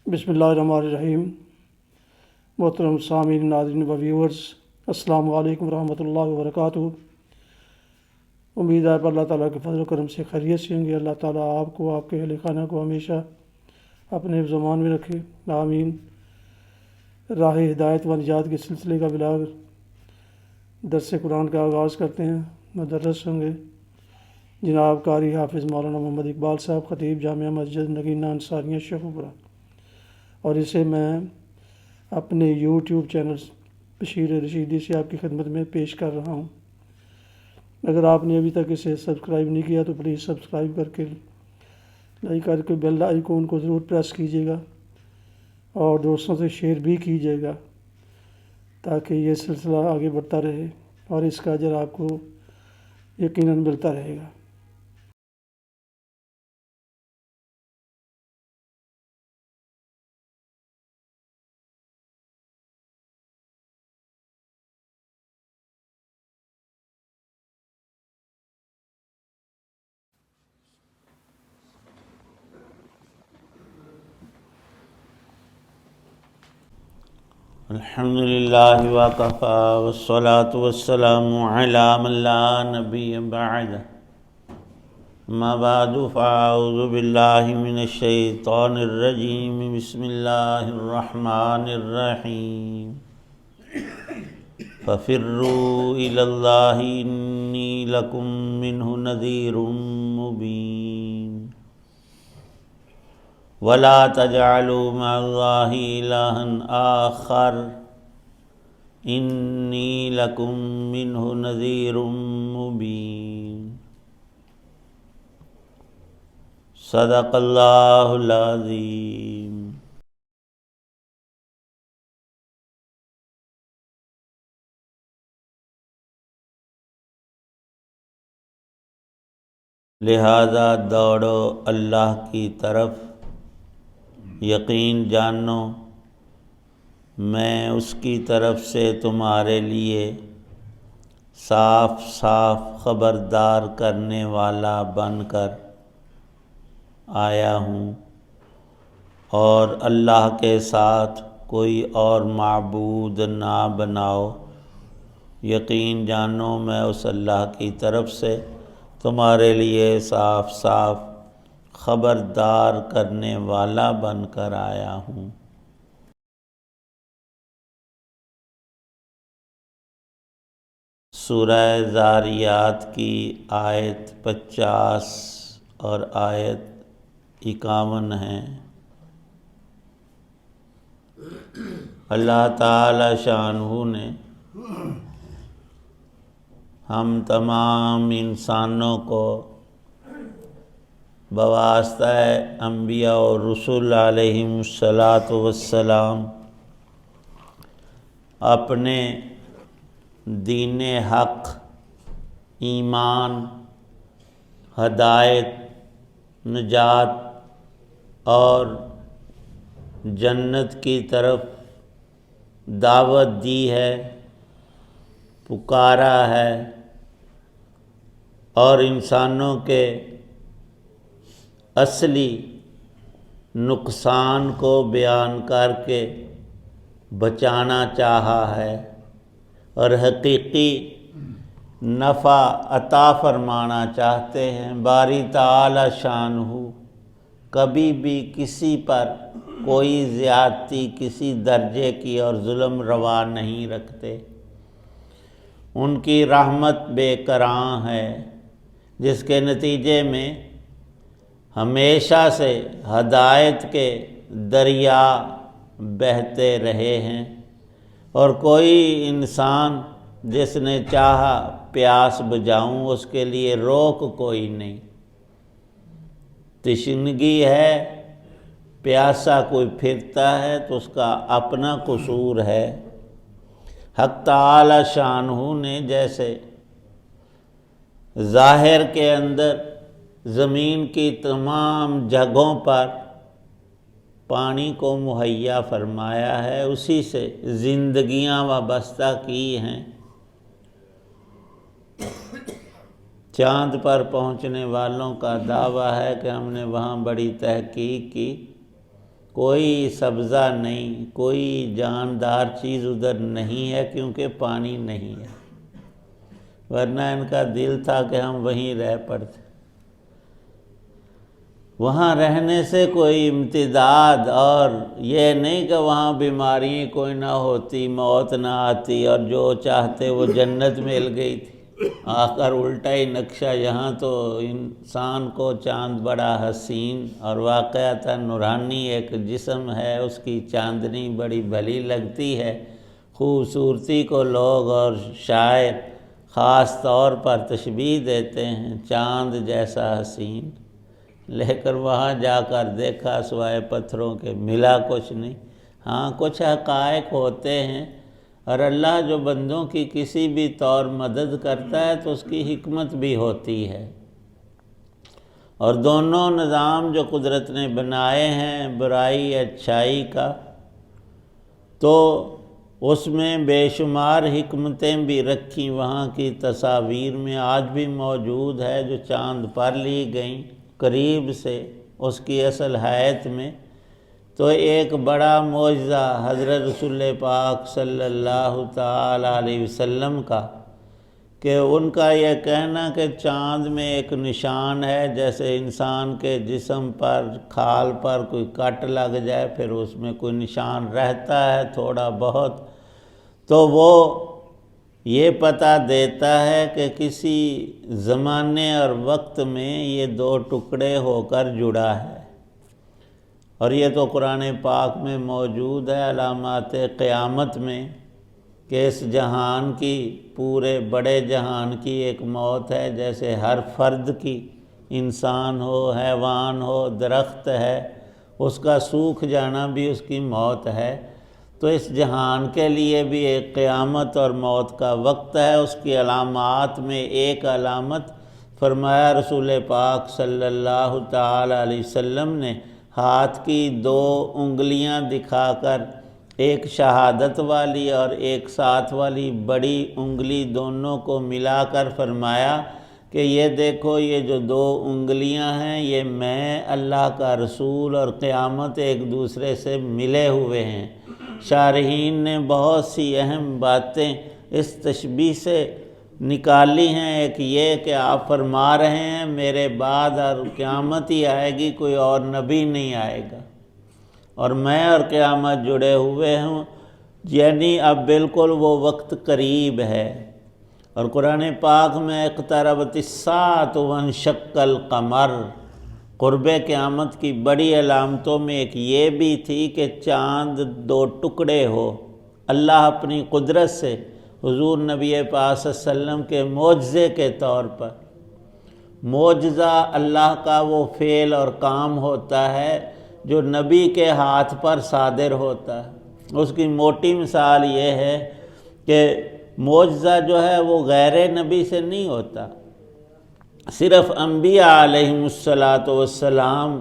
بسم اللہ الرحمن الرحیم۔ محترم سامعین، ناظرین و ویورز، السلام علیکم ورحمۃ اللہ وبرکاتہ۔ امید ہے کہ اللہ تعالیٰ کے فضل و کرم سے خیریت سے ہوں گے۔ اللہ تعالیٰ آپ کو، آپ کے اہل خانہ کو ہمیشہ اپنے حفظ و امان میں رکھے، آمین۔ راہ ہدایت و نجات کے سلسلے کا بلاغ درس قرآن کا آغاز کرتے ہیں۔ مدرس ہوں گے جناب قاری حافظ مولانا محمد اقبال صاحب، خطیب جامعہ مسجد نگینہ انصاریہ شیخوپورہ، اور اسے میں اپنے یوٹیوب چینل بشیر رشیدی سے آپ کی خدمت میں پیش کر رہا ہوں۔ اگر آپ نے ابھی تک اسے سبسکرائب نہیں کیا تو پلیز سبسکرائب کر کے لائک کر کے بیل آئیکن کو ضرور پریس کیجیے گا، اور دوستوں سے شیئر بھی کیجیے گا تاکہ یہ سلسلہ آگے بڑھتا رہے اور اس کا اجر آپ کو یقیناً ملتا رہے گا۔ الحمد للہ وکفی والصلاة والسلام علی من لا نبی بعد، اما بعد فاعوذ باللہ من الشیطان الرجیم، بسم اللہ الرحمن الرحیم۔ ففروا الی اللہ انی لکم منہ نذیر مبین، ولا تجعلوا مع اللہ الہا آخر انی لکم منہ نذیر مبین۔ صدق اللہ العظیم۔ لہذا دوڑو اللہ کی طرف، یقین جانو میں اس کی طرف سے تمہارے لیے صاف صاف خبردار کرنے والا بن کر آیا ہوں، اور اللہ کے ساتھ کوئی اور معبود نہ بناؤ۔ یقین جانو میں اس اللہ کی طرف سے تمہارے لیے صاف صاف خبردار کرنے والا بن کر آیا ہوں۔ سورہ ذاریات کی آیت 50 اور آیت 51 ہے۔ اللہ تعالی شانہ نے ہم تمام انسانوں کو بواسطہ انبیاء اور رسول علیہم السلام اپنے دین حق، ایمان، ہدایت، نجات اور جنت کی طرف دعوت دی ہے، پکارا ہے، اور انسانوں کے اصلی نقصان کو بیان کر کے بچانا چاہا ہے، اور حقیقی نفع عطا فرمانا چاہتے ہیں۔ باری تعالی شانہ کبھی بھی کسی پر کوئی زیادتی کسی درجے کی اور ظلم روا نہیں رکھتے۔ ان کی رحمت بے کراں ہے، جس کے نتیجے میں ہمیشہ سے ہدایت کے دریا بہتے رہے ہیں، اور کوئی انسان جس نے چاہا پیاس بجھاؤں، اس کے لیے روک کوئی نہیں۔ تشنگی ہے، پیاسا کوئی پھرتا ہے تو اس کا اپنا قصور ہے۔ حق تعالی شانہ نے جیسے ظاہر کے اندر زمین کی تمام جگہوں پر پانی کو مہیا فرمایا ہے، اسی سے زندگیاں وابستہ کی ہیں۔ چاند پر پہنچنے والوں کا دعویٰ ہے کہ ہم نے وہاں بڑی تحقیق کی، کوئی سبزہ نہیں، کوئی جاندار چیز ادھر نہیں ہے، کیونکہ پانی نہیں ہے، ورنہ ان کا دل تھا کہ ہم وہیں رہ پڑتے۔ وہاں رہنے سے کوئی امتداد، اور یہ نہیں کہ وہاں بیماری کوئی نہ ہوتی، موت نہ آتی، اور جو چاہتے وہ جنت مل گئی تھی۔ آخر الٹا ہی نقشہ، یہاں تو انسان کو چاند بڑا حسین اور واقعتاً نورانی ایک جسم ہے، اس کی چاندنی بڑی بھلی لگتی ہے۔ خوبصورتی کو لوگ اور شاعر خاص طور پر تشبیہ دیتے ہیں، چاند جیسا حسین، لیکن وہاں جا کر دیکھا سوائے پتھروں کے ملا کچھ نہیں۔ ہاں کچھ حقائق ہوتے ہیں، اور اللہ جو بندوں کی کسی بھی طور مدد کرتا ہے تو اس کی حکمت بھی ہوتی ہے، اور دونوں نظام جو قدرت نے بنائے ہیں برائی اچھائی کا، تو اس میں بے شمار حکمتیں بھی رکھی، وہاں کی تصاویر میں آج بھی موجود ہے جو چاند پر لی گئیں قریب سے اس کی اصل حیت میں۔ تو ایک بڑا معجزہ حضرت رسول پاک صلی اللہ تعالی علیہ وسلم کا، کہ ان کا یہ کہنا کہ چاند میں ایک نشان ہے، جیسے انسان کے جسم پر کھال پر کوئی کٹ لگ جائے پھر اس میں کوئی نشان رہتا ہے تھوڑا بہت، تو وہ یہ پتہ دیتا ہے کہ کسی زمانے اور وقت میں یہ دو ٹکڑے ہو کر جڑا ہے، اور یہ تو قرآن پاک میں موجود ہے علامات قیامت میں، کہ اس جہان کی، پورے بڑے جہان کی ایک موت ہے، جیسے ہر فرد کی، انسان ہو، حیوان ہو، درخت ہے، اس کا سوکھ جانا بھی اس کی موت ہے۔ تو اس جہان کے لیے بھی ایک قیامت اور موت کا وقت ہے۔ اس کی علامات میں ایک علامت فرمایا رسول پاک صلی اللہ تعالی علیہ وسلم نے، ہاتھ کی دو انگلیاں دکھا کر، ایک شہادت والی اور ایک ساتھ والی بڑی انگلی، دونوں کو ملا کر فرمایا کہ یہ دیکھو یہ جو دو انگلیاں ہیں یہ میں اللہ کا رسول اور قیامت ایک دوسرے سے ملے ہوئے ہیں۔ شارحین نے بہت سی اہم باتیں اس تشبیہ سے نکالی ہیں۔ ایک یہ کہ آپ فرما رہے ہیں میرے بعد اور قیامت ہی آئے گی، کوئی اور نبی نہیں آئے گا، اور میں اور قیامت جڑے ہوئے ہوں، یعنی اب بالکل وہ وقت قریب ہے۔ اور قرآن پاک میں اقتربت الساعۃ وانشق القمر، قرب قیامت کی بڑی علامتوں میں ایک یہ بھی تھی کہ چاند دو ٹکڑے ہو۔ اللہ اپنی قدرت سے حضور نبی پاک صلی اللہ علیہ وسلم کے معجزے کے طور پر، معجزہ اللہ کا وہ فعل اور کام ہوتا ہے جو نبی کے ہاتھ پر صادر ہوتا ہے۔ اس کی موٹی مثال یہ ہے کہ معجزہ جو ہے وہ غیر نبی سے نہیں ہوتا، صرف انبیاء علیہم السلام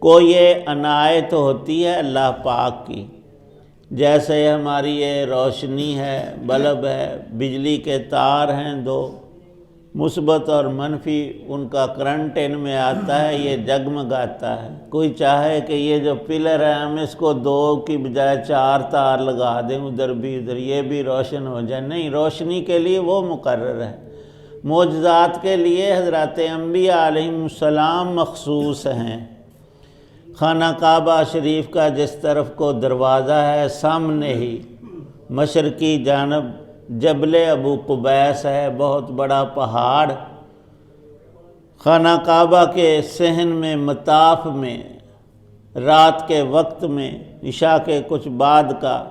کو یہ عنایت ہوتی ہے اللہ پاک کی۔ جیسے ہماری یہ روشنی ہے، بلب ہے، بجلی کے تار ہیں دو، مثبت اور منفی، ان کا کرنٹ ان میں آتا ہے، یہ جگمگاتا ہے۔ کوئی چاہے کہ یہ جو پلر ہے ہم اس کو دو کی بجائے چار تار لگا دیں، ادھر بھی ادھر، یہ بھی روشن ہو جائے، نہیں، روشنی کے لیے وہ مقرر ہے۔ معجزات کے لیے حضرات انبیاء علیہم السلام مخصوص ہیں۔ خانہ کعبہ شریف کا جس طرف کو دروازہ ہے سامنے ہی مشرقی جانب جبل ابو قبیس ہے، بہت بڑا پہاڑ۔ خانہ کعبہ کے صحن میں، مطاف میں، رات کے وقت میں، عشاء کے کچھ بعد کا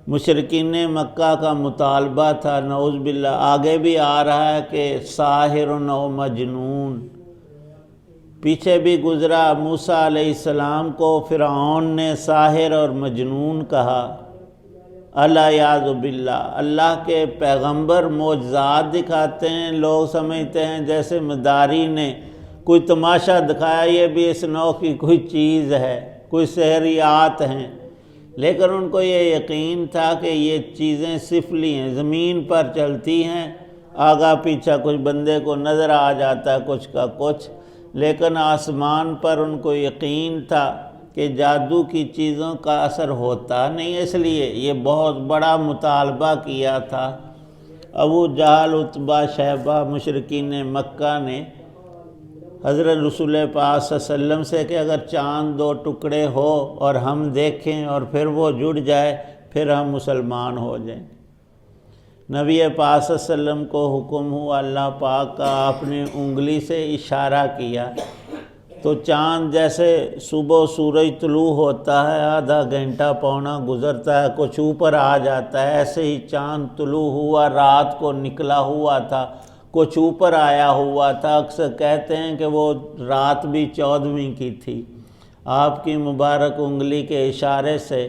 مشرکین مکہ کا مطالبہ تھا، نعوذ باللہ آگے بھی آ رہا ہے کہ ساحر و مجنون۔ پیچھے بھی گزرا، موسیٰ علیہ السلام کو فرعون نے ساحر اور مجنون کہا، الیاذ باللہ۔ اللہ کے پیغمبر معجزات دکھاتے ہیں، لوگ سمجھتے ہیں جیسے مداری نے کوئی تماشا دکھایا، یہ بھی اس نوع کی کوئی چیز ہے، کوئی سحریات ہیں، لیکن ان کو یہ یقین تھا کہ یہ چیزیں سفلی ہیں، زمین پر چلتی ہیں، آگا پیچھا کچھ بندے کو نظر آ جاتا ہے کچھ کا کچھ، لیکن آسمان پر ان کو یقین تھا کہ جادو کی چیزوں کا اثر ہوتا نہیں، اس لیے یہ بہت بڑا مطالبہ کیا تھا ابو جہل، عتبہ، شیبہ، مشرکین مکہ نے حضرت رسول پاک صلی اللہ علیہ وسلم سے کہ اگر چاند 2 ٹکڑے ہو اور ہم دیکھیں اور پھر وہ جڑ جائے پھر ہم مسلمان ہو جائیں۔ نبی پاک صلی اللہ علیہ وسلم کو حکم ہوا اللہ پاک کا، آپ نے انگلی سے اشارہ کیا تو چاند جیسے صبح سورج طلوع ہوتا ہے، آدھا گھنٹہ پونا گزرتا ہے، کچھ اوپر آ جاتا ہے، ایسے ہی چاند طلوع ہوا، رات کو نکلا ہوا تھا، کچھ اوپر آیا ہوا تھا۔ اکثر کہتے ہیں کہ وہ رات بھی 14ویں کی تھی۔ آپ کی مبارک انگلی کے اشارے سے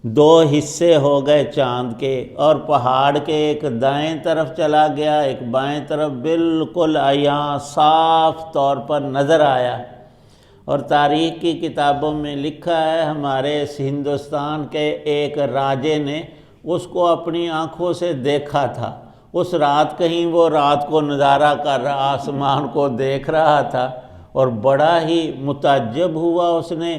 2 حصے ہو گئے چاند کے، اور پہاڑ کے ایک دائیں طرف چلا گیا، ایک بائیں طرف، بالکل عیاں صاف طور پر نظر آیا۔ اور تاریخ کی کتابوں میں لکھا ہے ہمارے اس ہندوستان کے ایک راجے نے اس کو اپنی آنکھوں سے دیکھا تھا۔ اس رات کہیں وہ رات کو نظارہ کر رہا، آسمان کو دیکھ رہا تھا، اور بڑا ہی متعجب ہوا۔ اس نے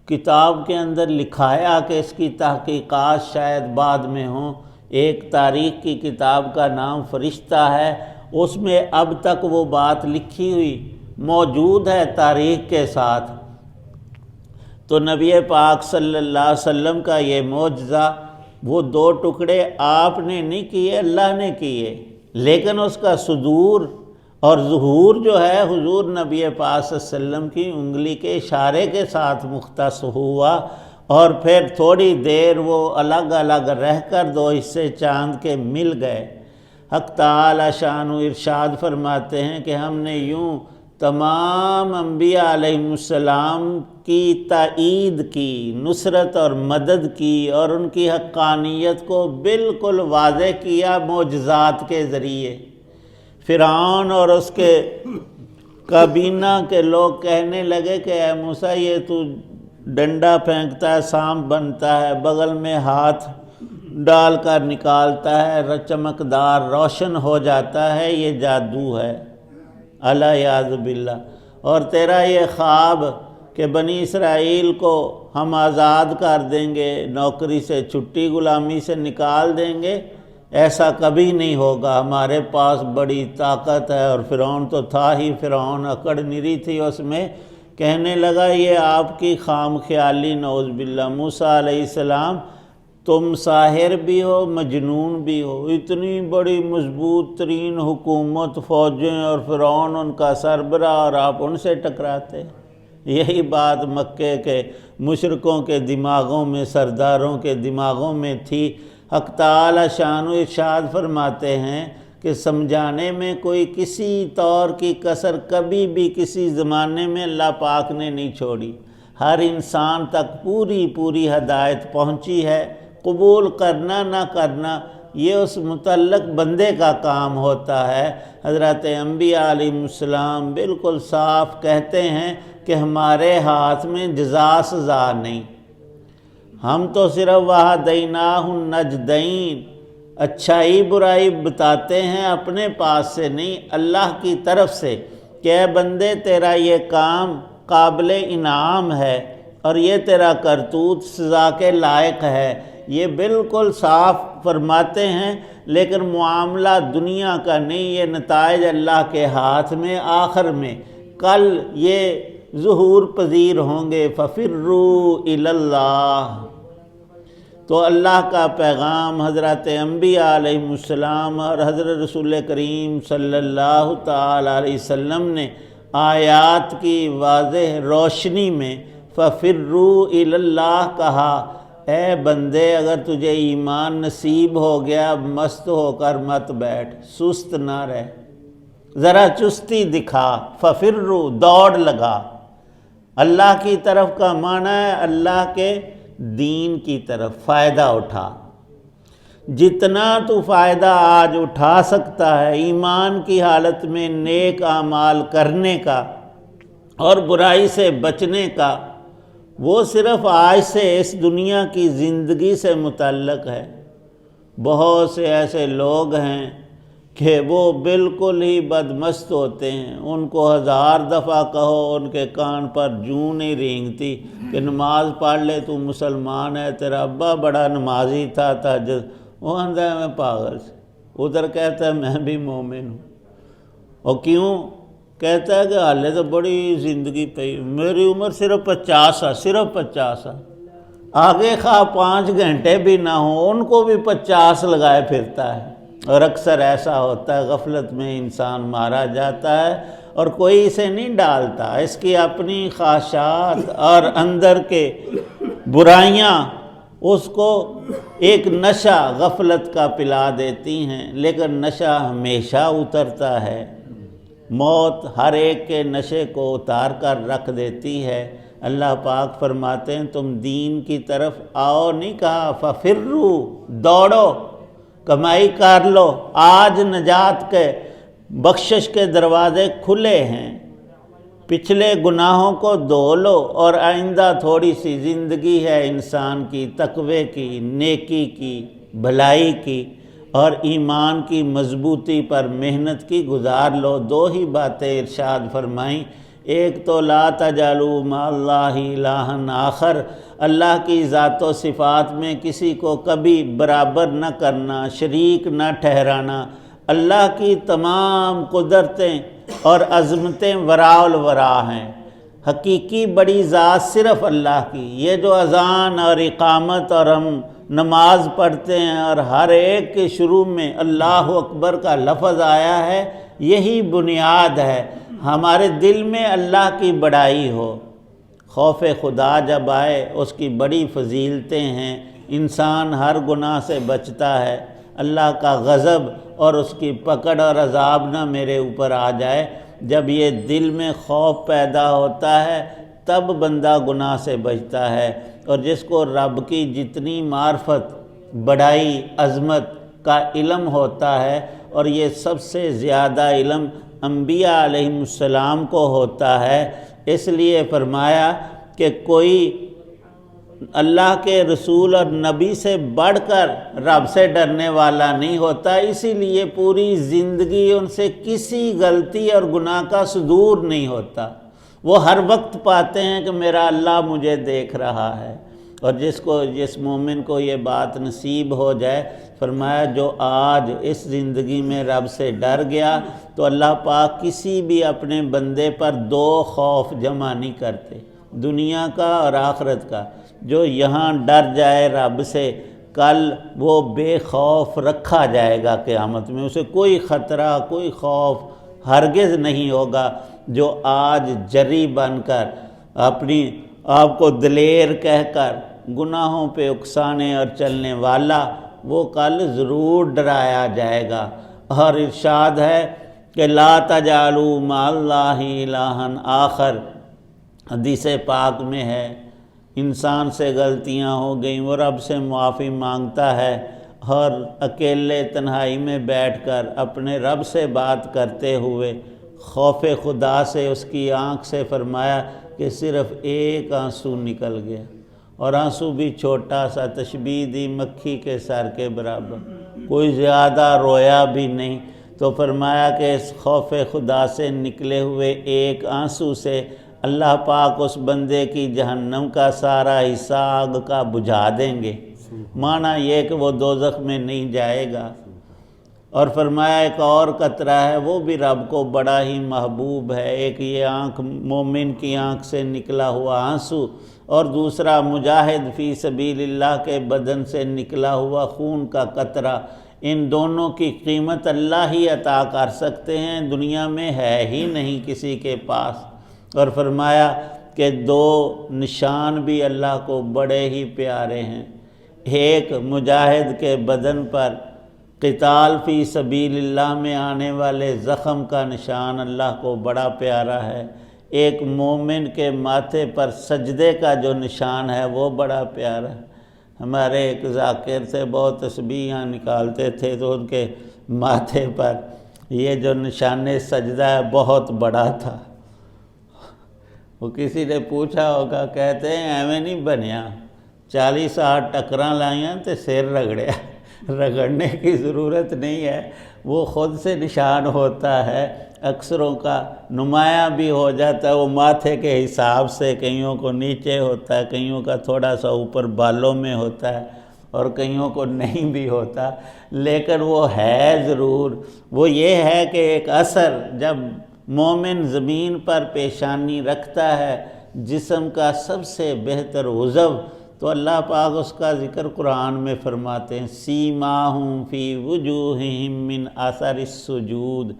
کتاب کے اندر لکھایا کہ اس کی تحقیقات شاید بعد میں ہوں۔ ایک تاریخ کی کتاب کا نام فرشتہ ہے، اس میں اب تک وہ بات لکھی ہوئی موجود ہے تاریخ کے ساتھ۔ تو نبی پاک صلی اللہ علیہ وسلم کا یہ معجزہ، وہ 2 ٹکڑے آپ نے نہیں کیے، اللہ نے کیے، لیکن اس کا صدور اور ظہور جو ہے حضور نبی پاک صلی اللہ علیہ وسلم کی انگلی کے اشارے کے ساتھ مختص ہوا، اور پھر تھوڑی دیر وہ الگ الگ رہ کر 2 حصے چاند کے مل گئے۔ حق تعالی شان ارشاد فرماتے ہیں کہ ہم نے یوں تمام انبیاء علیہ السلام کی تائید کی، نصرت اور مدد کی، اور ان کی حقانیت کو بالکل واضح کیا معجزات کے ذریعے۔ فرعون اور اس کے کابینہ کے لوگ کہنے لگے کہ اے موسیٰ، یہ تو ڈنڈا پھینکتا ہے، سانپ بنتا ہے، بغل میں ہاتھ ڈال کر نکالتا ہے، چمکدار روشن ہو جاتا ہے، یہ جادو ہے، الیاذ باللہ۔ اور تیرا یہ خواب کہ بنی اسرائیل کو ہم آزاد کر دیں گے، نوکری سے چھٹی، غلامی سے نکال دیں گے، ایسا کبھی نہیں ہوگا، ہمارے پاس بڑی طاقت ہے۔ اور فرعون تو تھا ہی، فرعون اکڑ نری تھی اس میں۔ کہنے لگا یہ آپ کی خام خیالی، نعوذ باللہ۔ موسیٰ علیہ السلام تم ساحر بھی ہو، مجنون بھی ہو، اتنی بڑی مضبوط ترین حکومت، فوجیں، اور فرعون ان کا سربراہ، اور آپ ان سے ٹکراتے۔ یہی بات مکے کے مشرکوں کے دماغوں میں، سرداروں کے دماغوں میں تھی۔ حق تعالی شان و ارشاد فرماتے ہیں کہ سمجھانے میں کوئی کسی طور کی کسر کبھی بھی کسی زمانے میں اللہ پاک نے نہیں چھوڑی۔ ہر انسان تک پوری ہدایت پہنچی ہے، قبول کرنا نہ کرنا یہ اس متعلق بندے کا کام ہوتا ہے۔ حضرت انبیاء علیہ السلام بالکل صاف کہتے ہیں کہ ہمارے ہاتھ میں جزا سزا نہیں، ہم تو صرف وَهَدَيْنَاهُ النَّجْدَيْنِ، اچھائی برائی بتاتے ہیں، اپنے پاس سے نہیں، اللہ کی طرف سے، کہ اے بندے تیرا یہ کام قابل انعام ہے، اور یہ تیرا کرتوت سزا کے لائق ہے۔ یہ بالکل صاف فرماتے ہیں، لیکن معاملہ دنیا کا نہیں، یہ نتائج اللہ کے ہاتھ میں، آخر میں کل یہ ظہور پذیر ہوں گے۔ فَفِرُّوا إِلَى اللَّهِ۔ تو اللہ کا پیغام حضرت انبیاء علیہ السلام اور حضرت رسول کریم صلی اللہ تعالی علیہ وسلم نے آیات کی واضح روشنی میں فَفِرُّوا إِلَى اللَّهِ کہا۔ اے بندے اگر تجھے ایمان نصیب ہو گیا، مست ہو کر مت بیٹھ، سست نہ رہ، ذرا چستی دکھا، فَفِرُّوا دوڑ لگا۔ اللہ کی طرف کا معنی ہے اللہ کے دین کی طرف فائدہ اٹھا۔ جتنا تو فائدہ آج اٹھا سکتا ہے ایمان کی حالت میں نیک اعمال کرنے کا اور برائی سے بچنے کا، وہ صرف آج سے اس دنیا کی زندگی سے متعلق ہے۔ بہت سے ایسے لوگ ہیں کہ وہ بالکل ہی بدمست ہوتے ہیں، ان کو 1000 دفعہ کہو ان کے کان پر جوں نہیں رینگتی کہ نماز پڑھ لے، تو مسلمان ہے، تیرا ابا بڑا نمازی تھا تہجد، وہ آندہ ہے میں پاگل سے، ادھر کہتا ہے میں بھی مومن ہوں۔ اور کیوں؟ کہتا ہے کہ حالے تو بڑی زندگی پئی، میری عمر صرف 50 ہے، صرف 50 ہے، آگے خواہ 5 گھنٹے بھی نہ ہوں ان کو بھی 50 لگائے پھرتا ہے۔ اور اکثر ایسا ہوتا ہے، غفلت میں انسان مارا جاتا ہے اور کوئی اسے نہیں ڈالتا، اس کی اپنی خواہشات اور اندر کے برائیاں اس کو ایک نشہ غفلت کا پلا دیتی ہیں، لیکن نشہ ہمیشہ اترتا ہے، موت ہر ایک کے نشے کو اتار کر رکھ دیتی ہے۔ اللہ پاک فرماتے ہیں تم دین کی طرف آؤ، نہیں کہا ففرو، دوڑو، کمائی کر لو، آج نجات کے بخشش کے دروازے کھلے ہیں، پچھلے گناہوں کو دھو لو، اور آئندہ تھوڑی سی زندگی ہے انسان کی تقوی کی، نیکی کی، بھلائی کی اور ایمان کی مضبوطی پر محنت کی، گزار لو۔ 2 ہی باتیں ارشاد فرمائیں، ایک تو لا تجعلوا مع اللہ الہا آخر، اللہ کی ذات و صفات میں کسی کو کبھی برابر نہ کرنا، شریک نہ ٹھہرانا۔ اللہ کی تمام قدرتیں اور عظمتیں وراء الورا ہیں، حقیقی بڑی ذات صرف اللہ کی۔ یہ جو اذان اور اقامت اور ہم نماز پڑھتے ہیں اور ہر ایک کے شروع میں اللہ اکبر کا لفظ آیا ہے، یہی بنیاد ہے، ہمارے دل میں اللہ کی بڑائی ہو۔ خوف خدا جب آئے اس کی بڑی فضیلتیں ہیں، انسان ہر گناہ سے بچتا ہے، اللہ کا غضب اور اس کی پکڑ اور عذاب نہ میرے اوپر آ جائے۔ جب یہ دل میں خوف پیدا ہوتا ہے تب بندہ گناہ سے بچتا ہے، اور جس کو رب کی جتنی معرفت، بڑائی، عظمت کا علم ہوتا ہے، اور یہ سب سے زیادہ علم انبیاء علیہ السلام کو ہوتا ہے، اس لیے فرمایا کہ کوئی اللہ کے رسول اور نبی سے بڑھ کر رب سے ڈرنے والا نہیں ہوتا، اسی لیے پوری زندگی ان سے کسی غلطی اور گناہ کا صدور نہیں ہوتا۔ وہ ہر وقت پاتے ہیں کہ میرا اللہ مجھے دیکھ رہا ہے۔ اور جس مومن کو یہ بات نصیب ہو جائے، فرمایا جو آج اس زندگی میں رب سے ڈر گیا تو اللہ پاک کسی بھی اپنے بندے پر 2 خوف جمع نہیں کرتے، دنیا کا اور آخرت کا۔ جو یہاں ڈر جائے رب سے، کل وہ بے خوف رکھا جائے گا قیامت میں، اسے کوئی خطرہ، کوئی خوف ہرگز نہیں ہوگا۔ جو آج جری بن کر اپنی آپ کو دلیر کہہ کر گناہوں پہ اکسانے اور چلنے والا، وہ کل ضرور ڈرایا جائے گا۔ اور ارشاد ہے کہ لا تجعلوا مع اللہ الہا آخر، حدیث پاک میں ہے انسان سے غلطیاں ہو گئیں، وہ رب سے معافی مانگتا ہے اور اکیلے تنہائی میں بیٹھ کر اپنے رب سے بات کرتے ہوئے خوف خدا سے اس کی آنکھ سے فرمایا کہ صرف ایک آنسو نکل گیا، اور آنسو بھی چھوٹا سا، تشبیہ دی مکھی کے سر کے برابر، کوئی زیادہ رویا بھی نہیں۔ تو فرمایا کہ اس خوف خدا سے نکلے ہوئے ایک آنسو سے اللہ پاک اس بندے کی جہنم کا سارا حصہ آگ کا بجھا دیں گے، معنی یہ کہ وہ دوزخ میں نہیں جائے گا۔ اور فرمایا ایک اور قطرہ ہے، وہ بھی رب کو بڑا ہی محبوب ہے، ایک یہ آنکھ مومن کی آنکھ سے نکلا ہوا آنسو، اور دوسرا مجاہد فی سبیل اللہ کے بدن سے نکلا ہوا خون کا قطرہ۔ ان دونوں کی قیمت اللہ ہی عطا کر سکتے ہیں، دنیا میں ہے ہی نہیں کسی کے پاس۔ اور فرمایا کہ 2 نشان بھی اللہ کو بڑے ہی پیارے ہیں، ایک مجاہد کے بدن پر قتال فی سبیل اللہ میں آنے والے زخم کا نشان اللہ کو بڑا پیارا ہے، ایک مومن کے ماتھے پر سجدے کا جو نشان ہے وہ بڑا پیارا ہے۔ ہمارے ایک ذاکر تھے، بہت تسبیحاں نکالتے تھے، تو ان کے ماتھے پر یہ جو نشان سجدہ ہے بہت بڑا تھا۔ وہ کسی نے پوچھا ہوگا، کہتے ہیں ایویں نہیں بنیا، 40 60 ٹکراں لائیاں تے سر رگڑیا، رگڑنے کی ضرورت نہیں ہے، وہ خود سے نشان ہوتا ہے، اکثروں کا نمایاں بھی ہو جاتا ہے، وہ ماتھے کے حساب سے کئیوں کو نیچے ہوتا ہے، کئیوں کا تھوڑا سا اوپر بالوں میں ہوتا ہے اور کئیوں کو نہیں بھی ہوتا، لیکن وہ ہے ضرور۔ وہ یہ ہے کہ ایک اثر جب مومن زمین پر پیشانی رکھتا ہے جسم کا سب سے بہتر عضو، تو اللہ پاک اس کا ذکر قرآن میں فرماتے ہیں، سیماہم فی وجوہہم من اثر السجود۔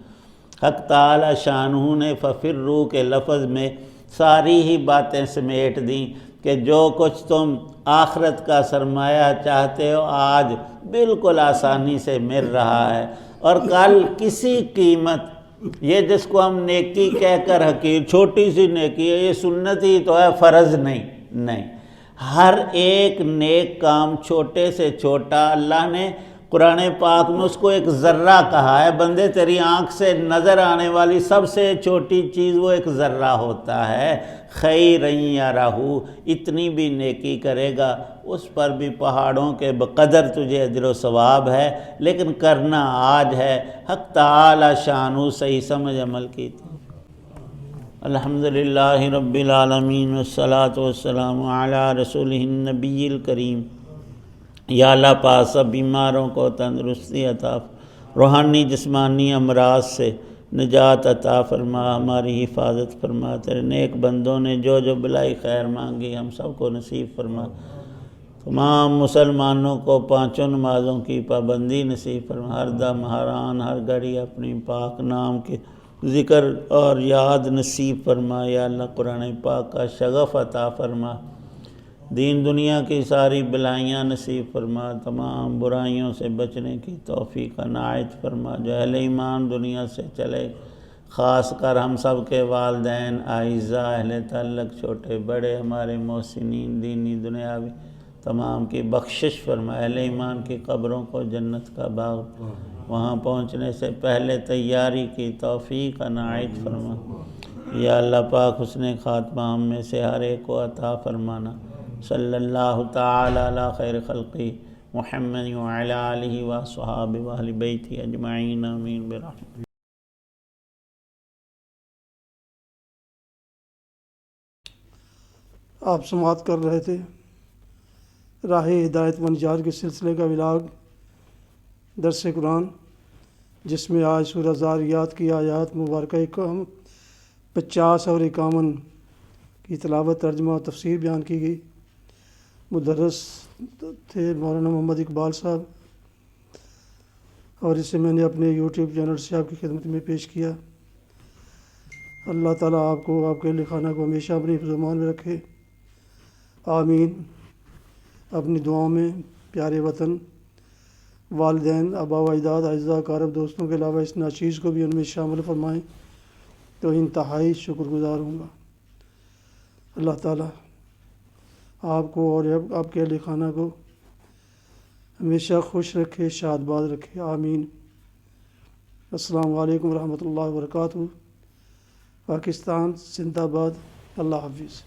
حق تعالی شانہ نے ففروا کے لفظ میں ساری ہی باتیں سمیٹ دیں کہ جو کچھ تم آخرت کا سرمایہ چاہتے ہو آج بالکل آسانی سے مل رہا ہے، اور کل کسی قیمت، یہ جس کو ہم نیکی کہہ کر حقیر، چھوٹی سی نیکی ہے، یہ سنت ہی تو ہے، فرض نہیں، ہر ایک نیک کام چھوٹے سے چھوٹا، اللہ نے قرآن پاک میں اس کو ایک ذرہ کہا ہے۔ بندے تیری آنکھ سے نظر آنے والی سب سے چھوٹی چیز وہ ایک ذرہ ہوتا ہے، خیرن یرہ، اتنی بھی نیکی کرے گا اس پر بھی پہاڑوں کے بقدر تجھے اجر و ثواب ہے، لیکن کرنا آج ہے۔ حق تعالی شانہ صحیح سمجھ عمل کی تھی۔ الحمدللہ رب العالمین والصلاة والسلام علی رسولہ النبی الکریم۔ یا اللہ پاک سب بیماروں کو تندرستی عطا، روحانی جسمانی امراض سے نجات عطا فرما، ہماری حفاظت فرما۔ تیرے نیک بندوں نے جو جو بلائی خیر مانگی ہم سب کو نصیب فرما۔ تمام مسلمانوں کو پانچوں نمازوں کی پابندی نصیب فرما، ہر دم ہر آن ہر گھڑی اپنی پاک نام کے ذکر اور یاد نصیب فرما۔ یا اللہ قرآن پاک کا شغف عطا فرما، دین دنیا کی ساری بلائیاں نصیب فرما، تمام برائیوں سے بچنے کی توفیق عنایت فرما۔ جو اہل ایمان دنیا سے چلے، خاص کر ہم سب کے والدین، اعزاء، اہل تعلق، چھوٹے بڑے، ہمارے محسنین دینی دنیاوی تمام کی بخشش فرما۔ اہل ایمان کی قبروں کو جنت کا باغ، وہاں پہنچنے سے پہلے تیاری کی توفیق عنایت فرما۔ یا اللہ پاک حسن خاتمہ ہم میں سے ہر ایک کو عطا فرمانا۔ صلی اللہ تعالی علی خیر خلقہ محمد وعلی آلہ وصحابہ واہل بیتہ اجمعین، آمین برحمتہ۔ آپ سماعت کر رہے تھے راہ ہدایت و نجات کے سلسلے کا ولاگ درس قرآن، جس میں آج سورہ زاریات کی آیات مبارکہ 50 اور 51 کی تلاوت، ترجمہ اور تفسیر بیان کی گئی۔ مدرس تھے مولانا محمد اقبال صاحب، اور اسے میں نے اپنے یوٹیوب چینل سے آپ کی خدمت میں پیش کیا۔ اللہ تعالیٰ آپ کو، آپ کے اہل خانہ کو ہمیشہ اپنی حفظ و امان میں رکھے، آمین۔ اپنی دعاؤں میں پیارے وطن، والدین، آباء و اجداد، اعزاء اقارب، دوستوں کے علاوہ اس ناچیز کو بھی ان میں شامل فرمائیں تو انتہائی شکر گزار ہوں گا۔ اللہ تعالیٰ آپ کو اور آپ کے اہل خانہ کو ہمیشہ خوش رکھے، شاد باد رکھے، آمین۔ السلام علیکم ورحمۃ اللہ وبرکاتہ۔ پاکستان زندہ باد۔ اللہ حافظ۔